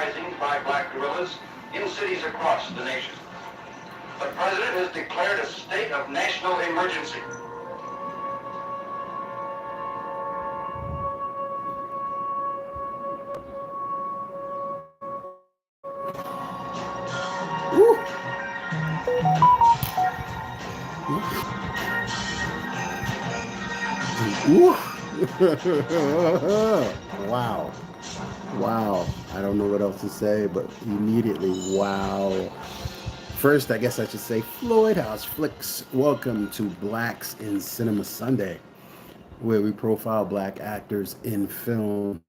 uprisings by black guerrillas in cities across the nation. The president has declared a state of national emergency. Wow. Wow. I don't know what else to say, but immediately, wow. First, I guess I should say FloydHouseFlix. Welcome to Blacks in Cinema Sunday, where we profile black actors in film.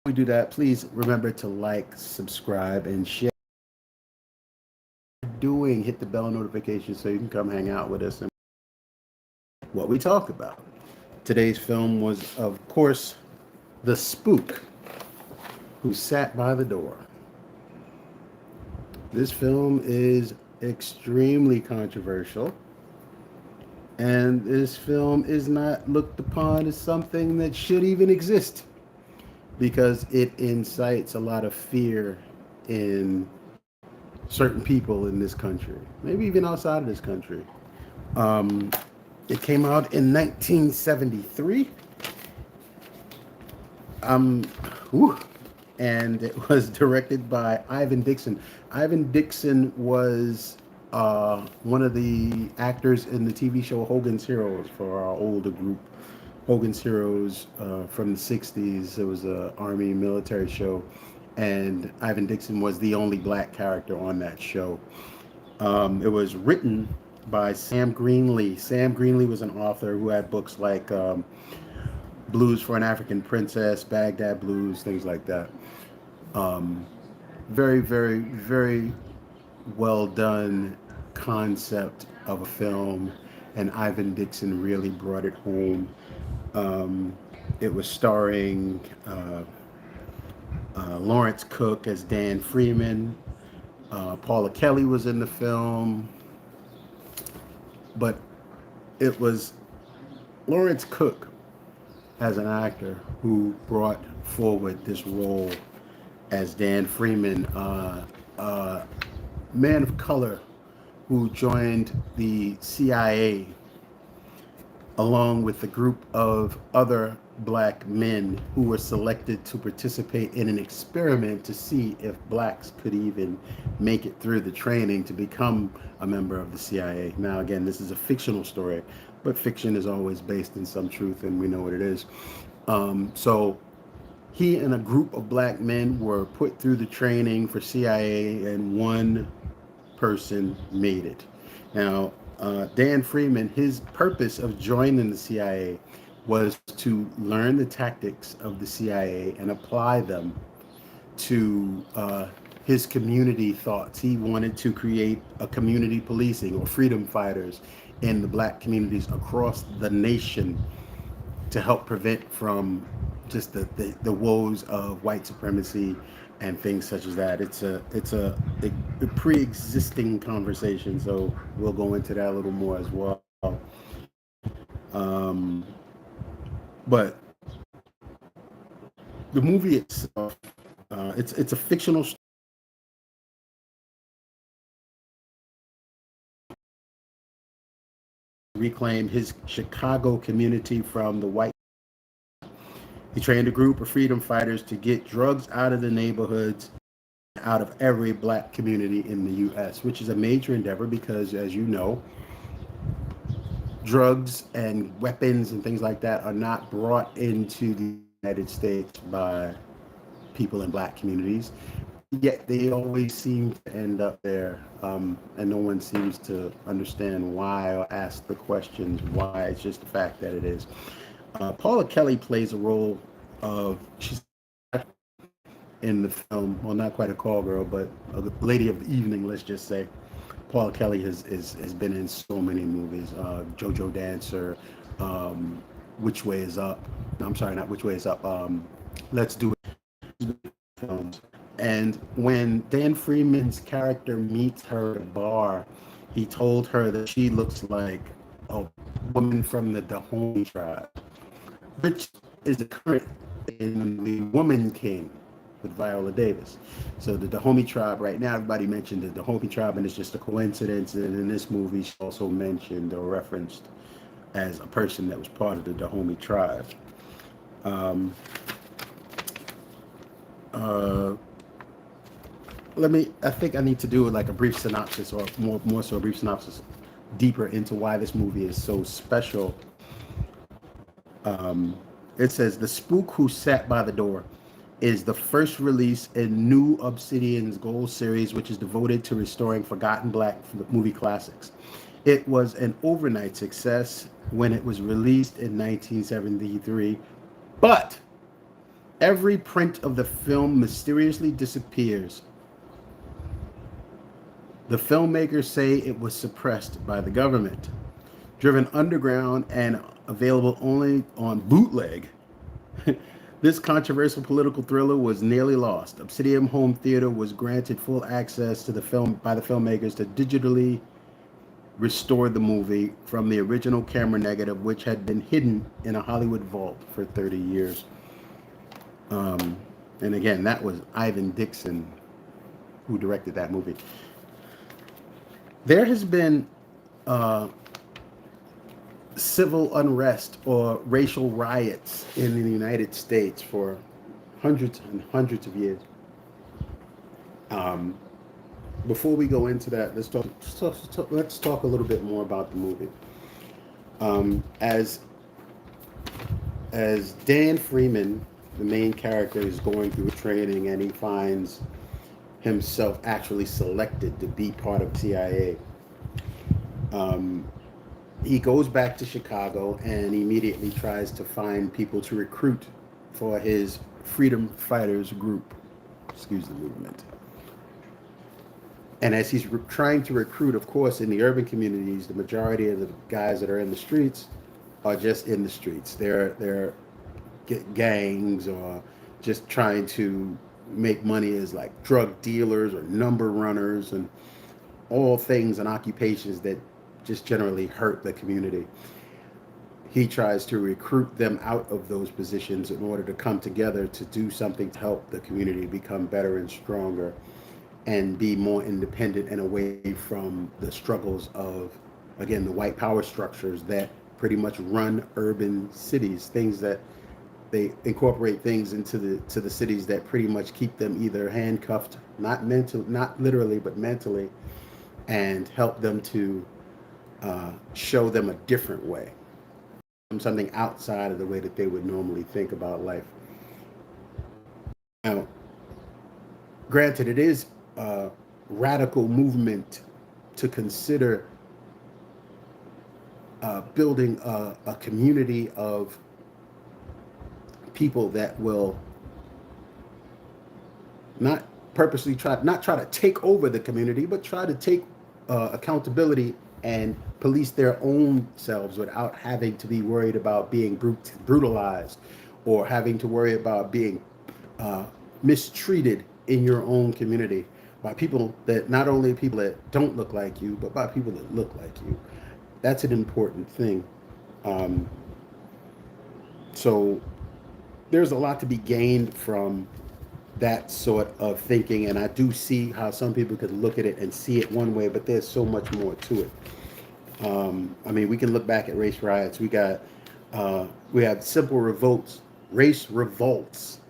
When we do that, please remember to like, subscribe, and share. Hit the bell notification so you can come hang out with us and what we talk about. Today's film was, of course, The Spook Who Sat by the Door. This film is extremely controversial, and this film is not looked upon as something that should even exist because it incites a lot of fear in certain people in this country, maybe even outside of this country. It came out in 1973. And it was directed by Ivan Dixon. Ivan Dixon was one of the actors in the TV show Hogan's Heroes for our older group. Hogan's Heroes from the 60s. It was an army military show, and Ivan Dixon was the only black character on that show. It was written by Sam Greenlee. Sam Greenlee was an author who had books like Blues for an African Princess, Baghdad Blues, things like that. Very, very, very well done concept of a film, and Ivan Dixon really brought it home. It was starring Lawrence Cook as Dan Freeman. Paula Kelly was in the film, but it was Lawrence Cook as an actor who brought forward this role as Dan Freeman, a man of color who joined the CIA along with a group of other black men who were selected to participate in an experiment to see if blacks could even make it through the training to become a member of the CIA. Now, again, this is a fictional story, but fiction is always based in some truth, and we know what it is. So he and a group of black men were put through the training for CIA, and one person made it. Now, Dan Freeman, his purpose of joining the CIA was to learn the tactics of the CIA and apply them to his community thoughts. He wanted to create a community policing or freedom fighters in the black communities across the nation to help prevent from just the woes of white supremacy and things such as that. It's a pre-existing conversation, so we'll go into that a little more as well. But the movie itself, it's a fictional story. Reclaim his Chicago community from the white. He trained a group of freedom fighters to get drugs out of the neighborhoods, out of every black community in the U.S., which is a major endeavor because, as you know, drugs and weapons and things like that are not brought into the United States by people in black communities. Yet they always seem to end up there, and no one seems to understand why or ask the questions why. It's just the fact that it is. Paula Kelly plays a role of, she's in the film, well, not quite a call girl, but a lady of the evening, let's just say. Paula Kelly has been in so many movies, JoJo Dancer, Which Way Is Up. I'm sorry, not Which Way Is Up. Let's Do It. Films. And when Dan Freeman's character meets her at a bar, he told her that she looks like a woman from the Dahomey tribe, which is the current in the Woman King. with Viola Davis. So the Dahomey tribe, right now, everybody mentioned the Dahomey tribe, and it's just a coincidence. And in this movie, she also mentioned or referenced as a person that was part of the Dahomey tribe. Um, uh, I think I need to do like a brief synopsis, or more so a brief synopsis, deeper into why this movie is so special. It says, The Spook Who Sat by the Door is the first release in New Obsidian's Gold series, which is devoted to restoring forgotten black movie classics. It was an overnight success when it was released in 1973, but every print of the film mysteriously disappears. The filmmakers say it was suppressed by the government. Driven underground and available only on bootleg, this controversial political thriller was nearly lost. Obsidian Home Theater was granted full access to the film by the filmmakers to digitally restore the movie from the original camera negative, which had been hidden in a Hollywood vault for 30 years. And again, that was Ivan Dixon who directed that movie. There has been civil unrest or racial riots in the United States for hundreds and hundreds of years. Before we go into that, let's talk a little bit more about the movie. As Dan Freeman, the main character, is going through training and he finds himself actually selected to be part of CIA. He goes back to Chicago and immediately tries to find people to recruit for his freedom fighters group. Excuse the movement. And as he's trying to recruit, of course, in the urban communities, the majority of the guys that are in the streets are just in the streets. They're gangs or just trying to make money as like drug dealers or number runners and all things and occupations that just generally hurt the community. He tries to recruit them out of those positions in order to come together to do something to help the community become better and stronger and be more independent and away from the struggles of, again, the white power structures that pretty much run urban cities, things that they incorporate things into the cities that pretty much keep them either handcuffed, not literally, but mentally, and help them to show them a different way, something outside of the way that they would normally think about life. Now, granted, it is a radical movement to consider building a community of people that will not purposely try to take over the community, but try to take accountability and police their own selves without having to be worried about being brutalized or having to worry about being mistreated in your own community by people that, not only people that don't look like you, but by people that look like you. That's an important thing. So there's a lot to be gained from that sort of thinking, and I do see how some people could look at it and see it one way, but there's so much more to it. I mean, we can look back at race riots. We have simple revolts, race revolts,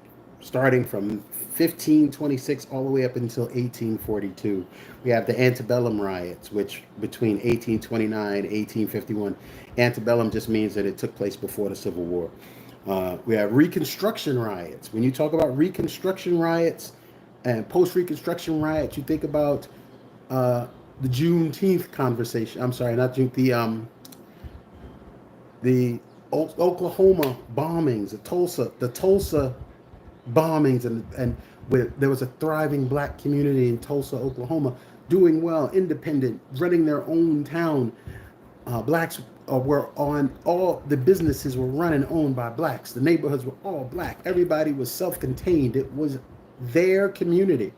starting from 1526 all the way up until 1842. We have the Antebellum Riots, which between 1829 and 1851, antebellum just means that it took place before the Civil War. We have Reconstruction riots. When you talk about Reconstruction riots and post-Reconstruction riots, you think about the Juneteenth conversation. I'm sorry, not June. The Oklahoma bombings, the Tulsa bombings, and where there was a thriving black community in Tulsa, Oklahoma, doing well, independent, running their own town. Blacks were on, all the businesses were run and owned by blacks. The neighborhoods were all black. Everybody was self-contained. It was their community.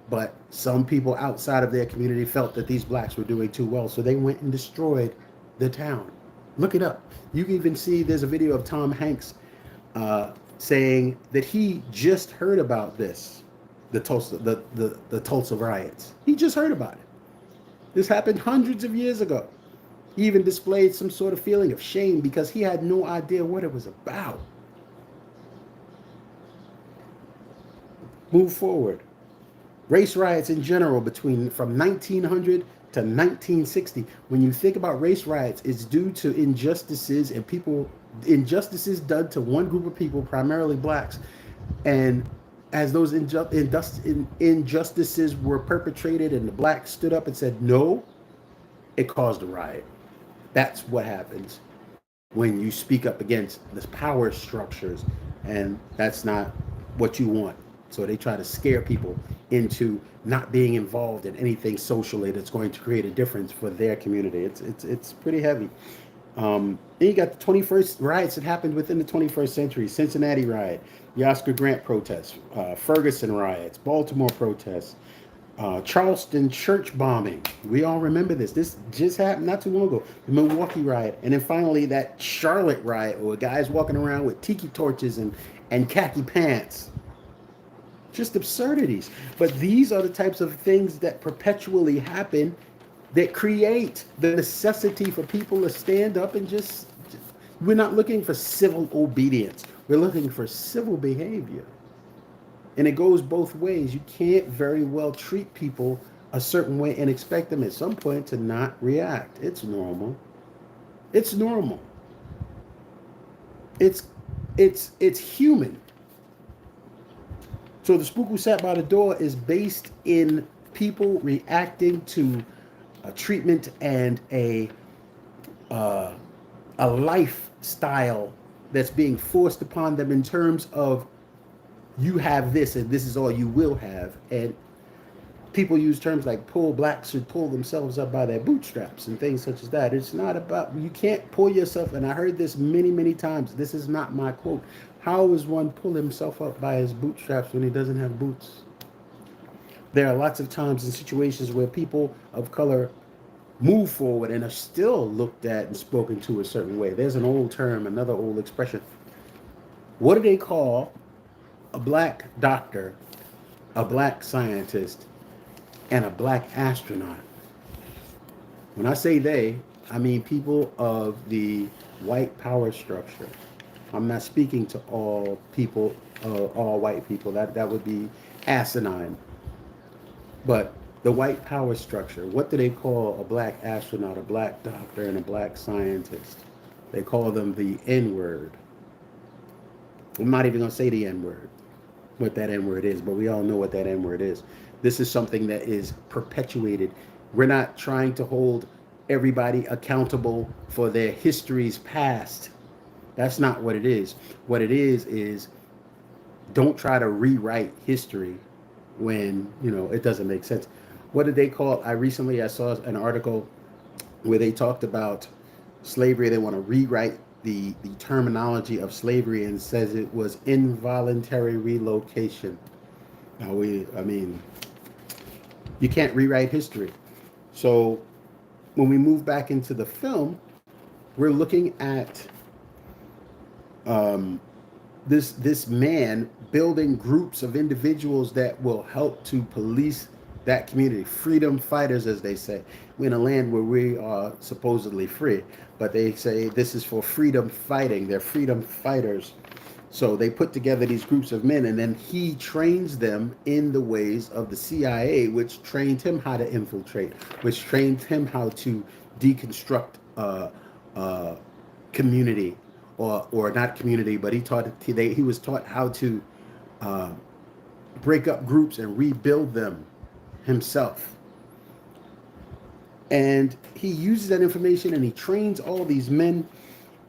But some people outside of their community felt that these blacks were doing too well, so they went and destroyed the town. Look it up. You can even see there's a video of Tom Hanks saying that he just heard about this, the Tulsa riots. He just heard about it. This happened hundreds of years ago. He even displayed some sort of feeling of shame because he had no idea what it was about. Move forward. Race riots in general from 1900 to 1960. When you think about race riots, it's due to injustices done to one group of people, primarily blacks. And as those injustices were perpetrated and the blacks stood up and said no, it caused a riot. That's what happens when you speak up against the power structures, and that's not what you want. So they try to scare people into not being involved in anything socially that's going to create a difference for their community. It's pretty heavy. Then you got the 21st riots that happened within the 21st century. Cincinnati riot, the Oscar Grant protests, Ferguson riots, Baltimore protests, Charleston church bombing. We all remember this. This just happened not too long ago. The Milwaukee riot. And then finally that Charlotte riot where guys walking around with tiki torches and khaki pants. Just absurdities. But these are the types of things that perpetually happen that create the necessity for people to stand up and we're not looking for civil obedience. We're looking for civil behavior. And it goes both ways. You can't very well treat people a certain way and expect them at some point to not react. It's normal. It's normal. It's human. So the Spook Who Sat by the Door is based in people reacting to a treatment and a lifestyle that's being forced upon them in terms of you have this and this is all you will have. And people use terms like blacks should pull themselves up by their bootstraps and things such as that. It's not about, you can't pull yourself, and I heard this many, many times. This is not my quote. How is one pull himself up by his bootstraps when he doesn't have boots? There are lots of times and situations where people of color move forward and are still looked at and spoken to a certain way. There's an old term, another old expression. What do they call a black doctor, a black scientist, and a black astronaut? When I say they, I mean people of the white power structure. I'm not speaking to all people, all white people. That would be asinine. But the white power structure, what do they call a black astronaut, a black doctor, and a black scientist? They call them the N-word. I'm not even going to say the N-word, what that N-word is, but we all know what that N-word is. This is something that is perpetuated. We're not trying to hold everybody accountable for their histories past. That's not what it is. What it is don't try to rewrite history when, it doesn't make sense. What did they call it? I saw an article where they talked about slavery. They want to rewrite the terminology of slavery and says it was involuntary relocation. Now you can't rewrite history. So when we move back into the film, we're looking at this man building groups of individuals that will help to police that community. Freedom fighters, as they say. We're in a land where we are supposedly free, but they say this is for freedom fighting. They're freedom fighters. So they put together these groups of men, and then he trains them in the ways of the CIA, which trained him how to infiltrate, which trained him how to deconstruct community, or not community, but he was taught how to break up groups and rebuild them himself. And he uses that information and he trains all these men.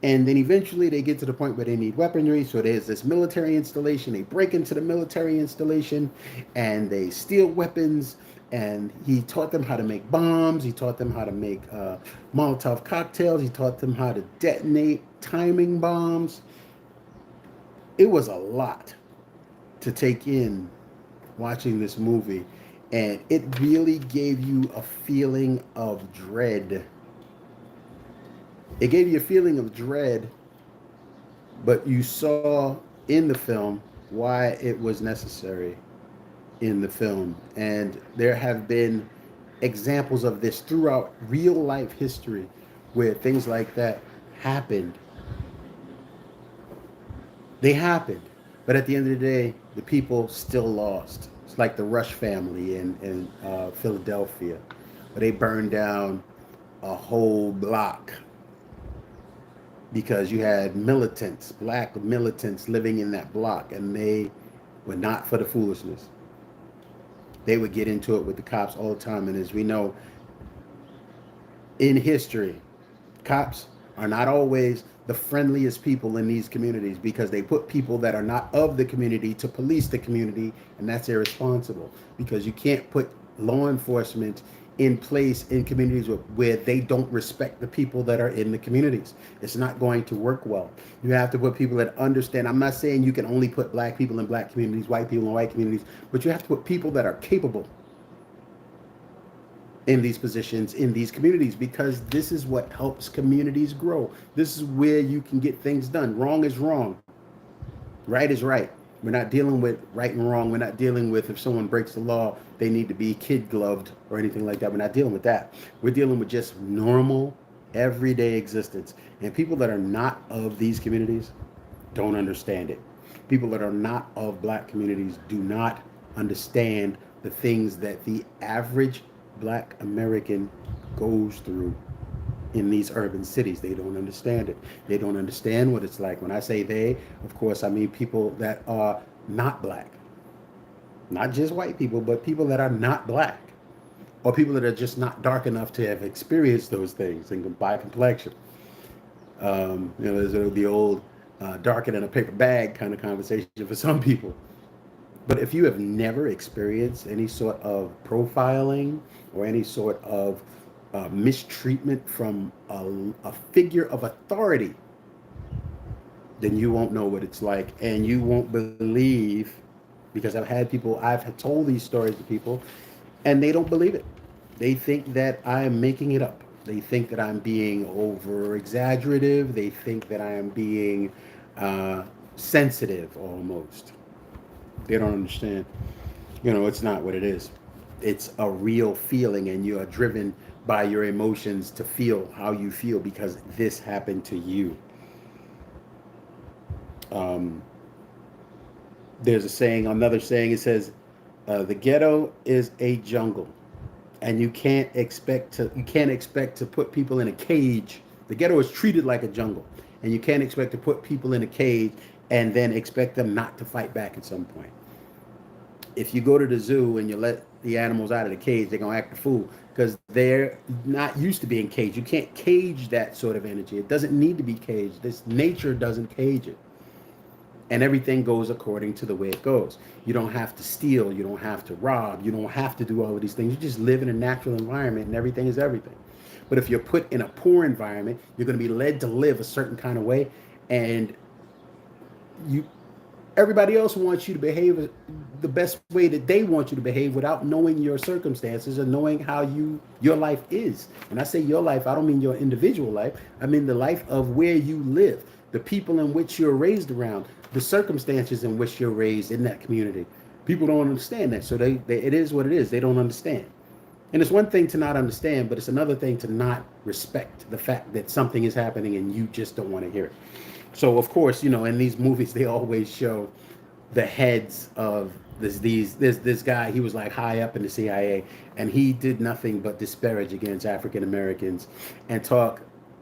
And then eventually they get to the point where they need weaponry. So there's this military installation. They break into the military installation and they steal weapons. And he taught them how to make bombs. He taught them how to make Molotov cocktails. He taught them how to detonate timing bombs. It was a lot to take in watching this movie. And it really gave you a feeling of dread. It gave you a feeling of dread, but you saw in the film why it was necessary in the film. And there have been examples of this throughout real life history where things like that happened. They happened. But at the end of the day, the people still lost. It's like the Rush family in Philadelphia, where they burned down a whole block because you had militants, black militants living in that block, and they were not for the foolishness. They would get into it with the cops all the time. And as we know, in history, cops are not always the friendliest people in these communities because they put people that are not of the community to police the community, and that's irresponsible because you can't put law enforcement in place in communities where they don't respect the people that are in the communities. It's not going to work well. You have to put people that understand. I'm not saying you can only put black people in black communities, white people in white communities, but you have to put people that are capable in these positions in these communities because this is what helps communities grow. This is where you can get things done. Wrong is wrong, right is right. We're not dealing with right and wrong. We're not dealing with if someone breaks the law they need to be kid gloved or anything like that. We're not dealing with that. We're dealing with just normal everyday existence, and people that are not of these communities don't understand it. People that are not of black communities do not understand the things that the average black American goes through in these urban cities. They don't understand it. They don't understand what it's like. When I say they, of course, I mean people that are not black. Not just white people, but people that are not black. Or people that are just not dark enough to have experienced those things and by complexion. There's the old darker than a paper bag kind of conversation for some people. But if you have never experienced any sort of profiling or any sort of mistreatment from a figure of authority, then you won't know what it's like, and you won't believe, because I've told these stories to people, and they don't believe it. They think that I am making it up. They think that I'm being over exaggerative. They think that I am being sensitive almost. They don't understand. It's not what it is. It's a real feeling, and you are driven by your emotions to feel how you feel because this happened to you. Um, there's another saying. It says, "The ghetto is a jungle, and you can't expect to put people in a cage. The ghetto is treated like a jungle, and you can't expect to put people in a cage and then expect them not to fight back at some point. If you go to the zoo and you let the animals out of the cage, they're going to act a fool because they're not used to being caged. You can't cage that sort of energy. It doesn't need to be caged. This nature doesn't cage it. And everything goes according to the way it goes. You don't have to steal. You don't have to rob. You don't have to do all of these things. You just live in a natural environment and everything is everything. But if you're put in a poor environment, you're going to be led to live a certain kind of way, and you everybody else wants you to behave the best way that they want you to behave without knowing your circumstances or knowing how your life is. And I say your life, I don't mean your individual life. I mean the life of where you live, the people in which you're raised around, the circumstances in which you're raised in that community. People don't understand that. So it is what it is. They don't understand. And it's one thing to not understand, but it's another thing to not respect the fact that something is happening and you just don't want to hear it. So of course, in these movies they always show the heads of this guy. He was like high up in the CIA, and he did nothing but disparage against African Americans and talk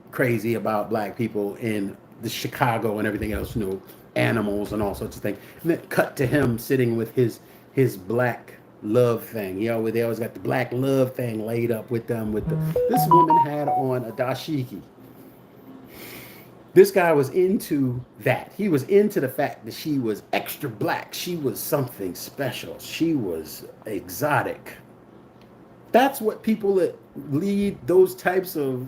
crazy about black people in the Chicago and everything else, animals and all sorts of things. And then cut to him sitting with his black love thing. They always got the black love thing laid up with them. This woman had on a dashiki. This guy was into that. He was into the fact that she was extra black. She was something special. She was exotic. That's what people that lead those types of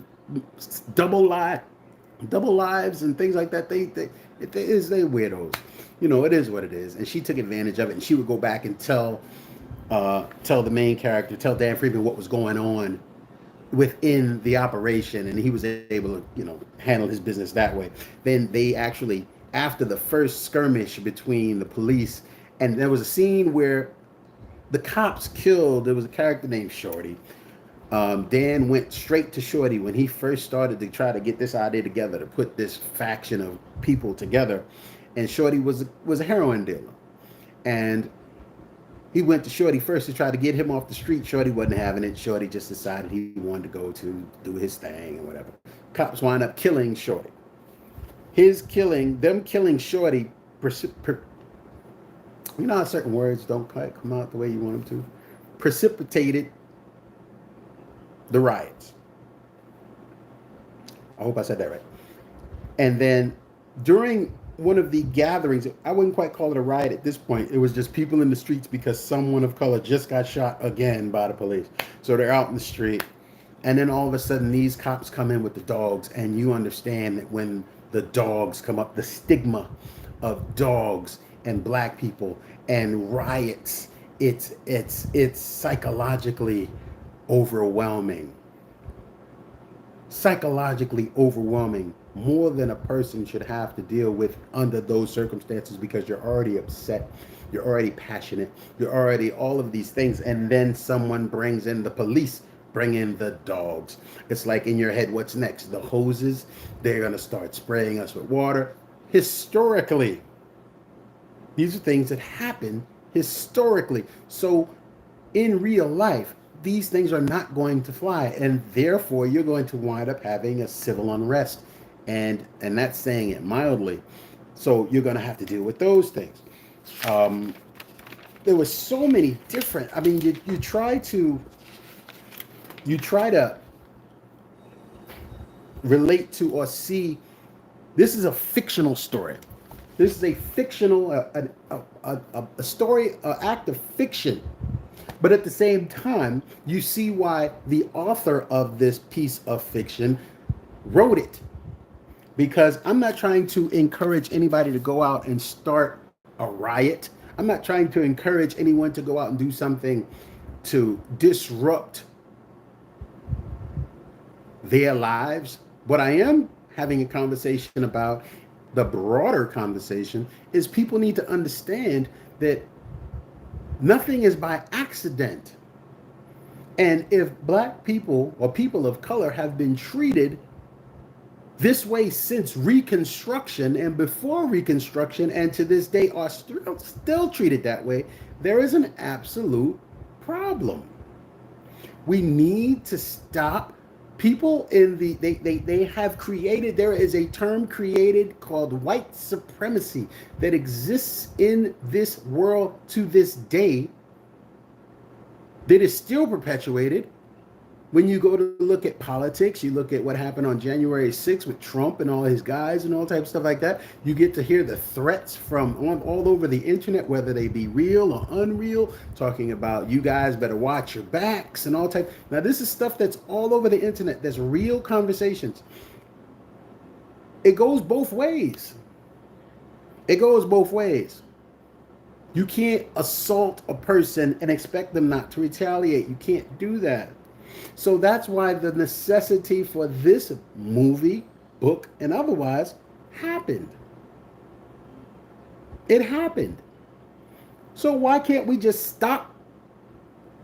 double lives and things like that, they weirdos. It is what it is. And she took advantage of it, and she would go back and tell the main character, tell Dan Freeman what was going on within the operation, and he was able to handle his business that way. Then they actually after the first skirmish between the police, and there was a scene where the cops killed. There was a character named Shorty. Dan went straight to Shorty when he first started to try to get this idea together to put this faction of people together, and Shorty was a heroin dealer, and he went to Shorty first to try to get him off the street. Shorty wasn't having it. Shorty just decided he wanted to go to do his thing or whatever. Cops wind up killing Shorty. Them killing Shorty, you know how certain words don't quite come out the way you want them to, precipitated the riots. I hope I said that right. And then during one of the gatherings, I wouldn't quite call it a riot at this point. It was just people in the streets because someone of color just got shot again by the police. So they're out in the street. And then all of a sudden, these cops come in with the dogs. And you understand that when the dogs come up, the stigma of dogs and black people and riots, it's psychologically overwhelming. Psychologically overwhelming, more than a person should have to deal with under those circumstances, because you're already upset, you're already passionate, you're already all of these things, and then someone brings in the police, bring in the dogs. It's like in your head, what's next? The hoses, they're going to start spraying us with water. Historically, these are things that happen historically. So in real life, these things are not going to fly, and therefore you're going to wind up having a civil unrest, and that's saying it mildly. So you're going to have to deal with those things. There was so many different. I mean, you try to relate to or see. This is a fictional story. This is a fictional a story, an act of fiction. But at the same time, you see why the author of this piece of fiction wrote it. Because I'm not trying to encourage anybody to go out and start a riot. I'm not trying to encourage anyone to go out and do something to disrupt their lives. What I am having a conversation about, the broader conversation, is people need to understand that nothing is by accident. And if black people or people of color have been treated this way since Reconstruction and before Reconstruction, and to this day are still treated that way, there is an absolute problem. We need to stop. People in the, they have created, there is a term created called white supremacy that exists in this world to this day, that is still perpetuated. When you go to look at politics, you look at what happened on January 6th with Trump and all his guys and all types of stuff like that. You get to hear the threats from all over the internet, whether they be real or unreal, talking about you guys better watch your backs and all type. Now, this is stuff that's all over the internet. There's real conversations. It goes both ways. It goes both ways. You can't assault a person and expect them not to retaliate. You can't do that. So that's why the necessity for this movie, book, and otherwise happened. It happened. So why can't we just stop?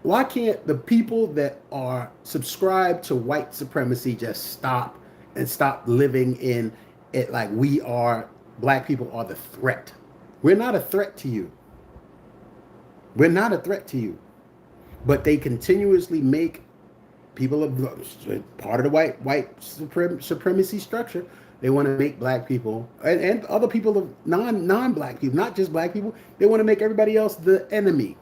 Why can't the people that are subscribed to white supremacy just stop and stop living in it like we are, black people are the threat? We're not a threat to you. We're not a threat to you. But they continuously make people of part of the white supremacy structure. They want to make black people and other people of non-black people, not just black people. They want to make everybody else the enemy.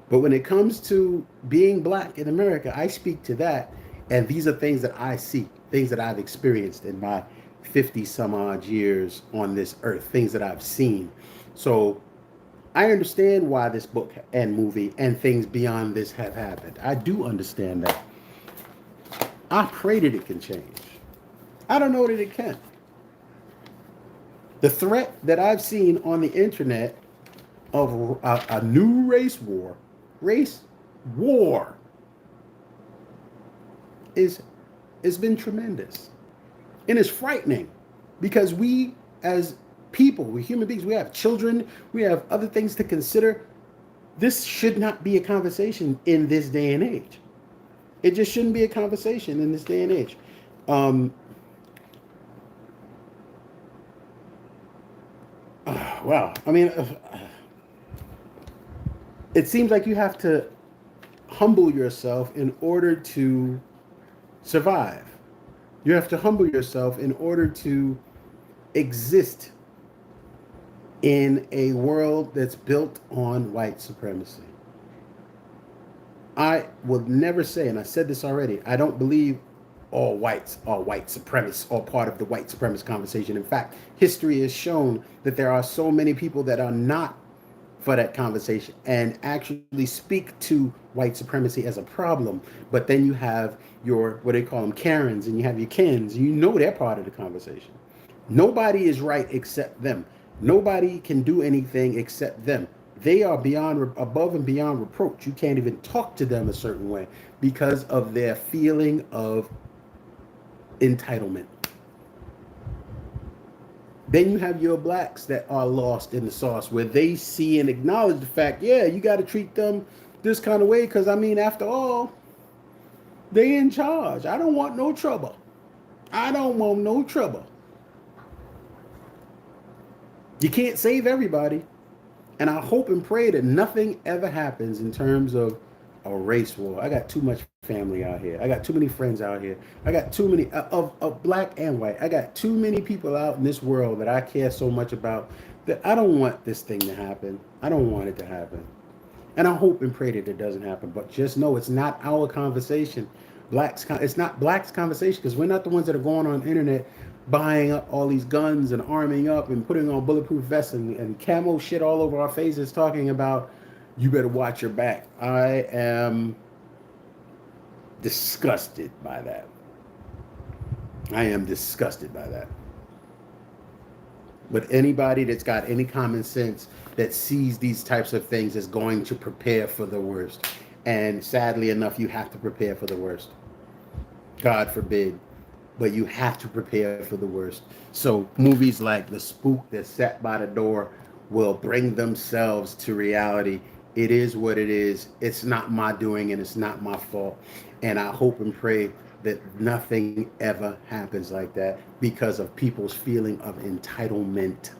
But when it comes to being black in America, I speak to that, and these are things that I see, things that I've experienced in my 50 some odd years on this earth, things that I've seen. So I understand why this book and movie and things beyond this have happened. I do understand that. I pray that it can change. I don't know that it can. The threat that I've seen on the internet of a new race war, has been tremendous. And it's frightening. because we as people, we human beings, we have children, we have other things to consider. This should not be a conversation in this day and age. It just shouldn't be a conversation in this day and age. Um, wow. I mean, it seems like you have to humble yourself in order to survive. You have to humble yourself in order to exist in a world that's built on white supremacy. I will never say, and I said this already, I don't believe all whites are white supremacists or part of the white supremacist conversation. In fact, history has shown that there are so many people that are not for that conversation and actually speak to white supremacy as a problem. But then you have your, what they call them, Karens, and you have your Kens, and you know they're part of the conversation. Nobody is right except them. Nobody can do anything except them. They are beyond, above and beyond reproach. You can't even talk to them a certain way because of their feeling of entitlement. Then you have your blacks that are lost in the sauce, where they see and acknowledge the fact, yeah, you got to treat them this kind of way because, I mean, after all, they in charge. I don't want no trouble. I don't want no trouble. You can't save everybody. And I hope and pray that nothing ever happens in terms of a race war. I got too much family out here. I got too many friends out here. I got too many of black and white. I got too many people out in this world that I care so much about that I don't want this thing to happen. I don't want it to happen. And I hope and pray that it doesn't happen. But just know it's not our conversation. It's not blacks' conversation because we're not the ones that are going on the internet buying up all these guns and arming up and putting on bulletproof vests and camo shit all over our faces talking about you better watch your back. I am disgusted by that. I am disgusted by that. But anybody that's got any common sense that sees these types of things is going to prepare for the worst. And sadly enough, you have to prepare for the worst. God forbid. But you have to prepare for the worst. So movies like The Spook That Sat by the Door will bring themselves to reality. It is what it is. It's not my doing and it's not my fault. And I hope and pray that nothing ever happens like that because of people's feeling of entitlement.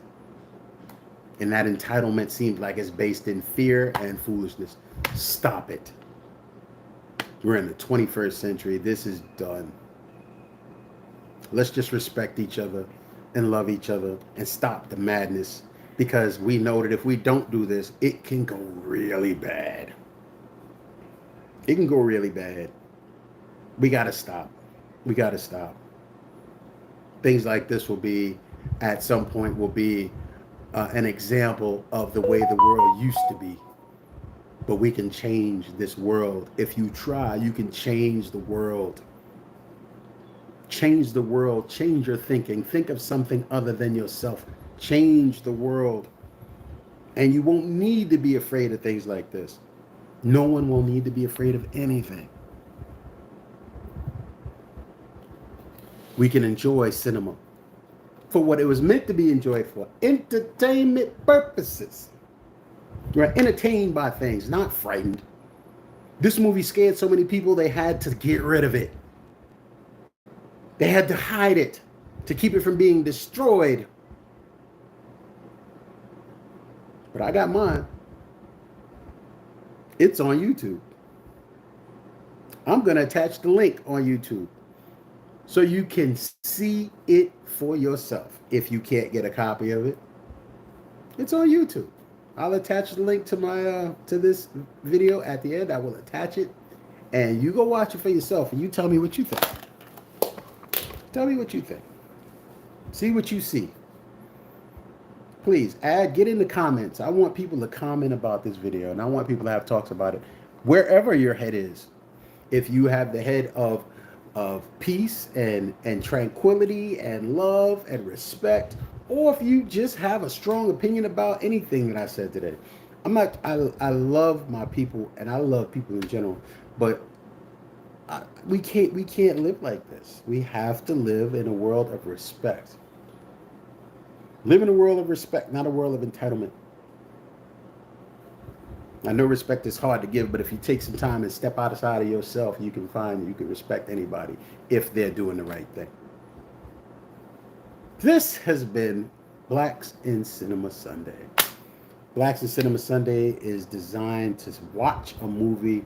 And that entitlement seems like it's based in fear and foolishness. Stop it. We're in the 21st century. This is done. Let's just respect each other and love each other and stop the madness, because we know that if we don't do this, it can go really bad. It can go really bad. We got to stop. We got to stop. Things like this will be, at some point, will be an example of the way the world used to be. But we can change this world. If you try, you can change the world. Change the world. Change your thinking. Think of something other than yourself. Change the world. And you won't need to be afraid of things like this. No one will need to be afraid of anything. We can enjoy cinema for what it was meant to be enjoyed for. Entertainment purposes. We're entertained by things, not frightened. This movie scared so many people they had to get rid of it. They had to hide it to keep it from being destroyed. But I got mine. It's on YouTube. I'm going to attach the link on YouTube so you can see it for yourself. If you can't get a copy of it, it's on YouTube. I'll attach the link to my to this video at the end. I will attach it, and you go watch it for yourself, and you tell me what you think. Tell me what you think. See what you see. Please get in the comments. I want people to comment about this video, and I want people to have talks about it wherever your head is. If you have the head of peace and tranquility and love and respect, or if you just have a strong opinion about anything that I said today. I love my people, and I love people in general, but we can't live like this. We have to live in a world of respect. Live in a world of respect, not a world of entitlement. I know respect is hard to give, but if you take some time and step outside of yourself, you can find you can respect anybody if they're doing the right thing. This has been Blacks in Cinema Sunday. Blacks in Cinema Sunday is designed to watch a movie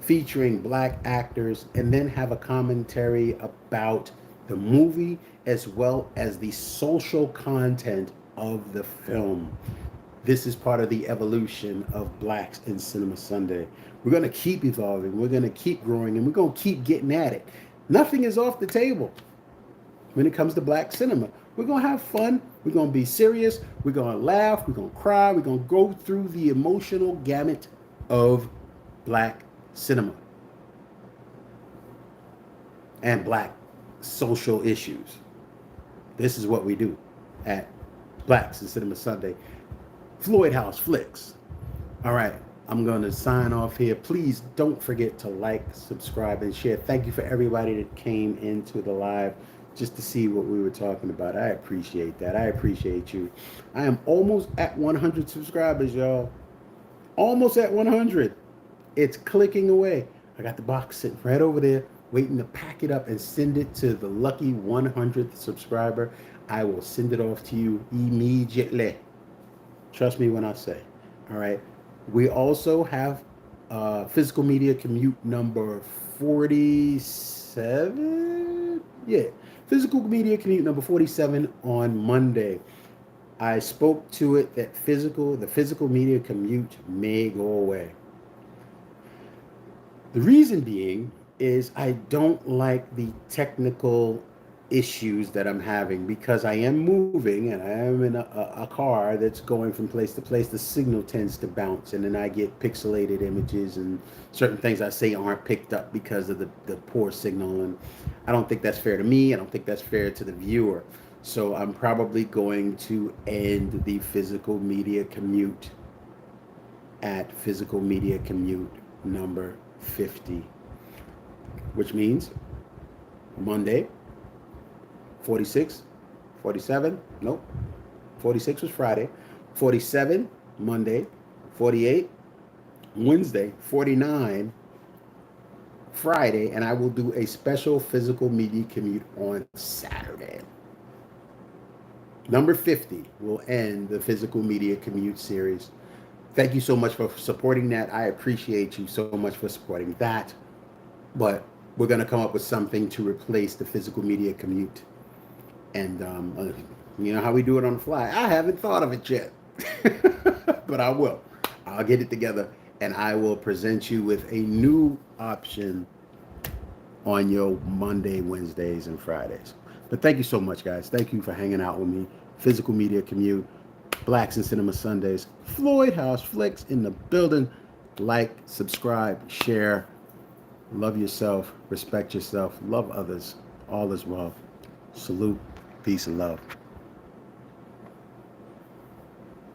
featuring black actors and then have a commentary about the movie as well as the social content of the film. This is part of the evolution of Blacks in Cinema Sunday. We're going to keep evolving, we're going to keep growing, and we're going to keep getting at it. Nothing is off the table when it comes to black cinema. We're going to have fun, we're going to be serious, we're going to laugh, we're going to cry, we're going to go through the emotional gamut of black cinema and black social issues. This is what we do at Blacks in Cinema Sunday. FloydHouseFlix. All right, I'm going to sign off here. Please don't forget to like, subscribe, and share. Thank you for everybody that came into the live just to see what we were talking about. I appreciate that. I appreciate you. I am almost at 100 subscribers, y'all. Almost at 100. It's clicking away. I got the box sitting right over there, waiting to pack it up and send it to the lucky 100th subscriber. I will send it off to you immediately. Trust me when I say. All right. We also have physical media commute number 47. Yeah. Physical media commute number 47 on Monday. I spoke to it that the physical media commute may go away. The reason being is I don't like the technical issues that I'm having because I am moving and I am in a car that's going from place to place. The signal tends to bounce and then I get pixelated images and certain things I say aren't picked up because of the poor signal, and I don't think that's fair to me. I don't think that's fair to the viewer. So I'm probably going to end the physical media commute at physical media commute number 50, which means Monday 46, 47, nope, 46 was Friday, 47 Monday, 48 Wednesday, 49 Friday, and I will do a special physical media commute on Saturday. Number 50 will end the physical media commute series. Thank you so much for supporting that. I appreciate you so much for supporting that. But we're going to come up with something to replace the physical media commute. And you know how we do it on the fly. I haven't thought of it yet, but I will. I'll get it together and I will present you with a new option on your Monday, Wednesdays, and Fridays. But thank you so much, guys. Thank you for hanging out with me. Physical media commute, Blacks in Cinema Sundays, FloydHouseFlix in the building. Like, subscribe, share. Love yourself, respect yourself, love others. All is well. Salute, peace, and love.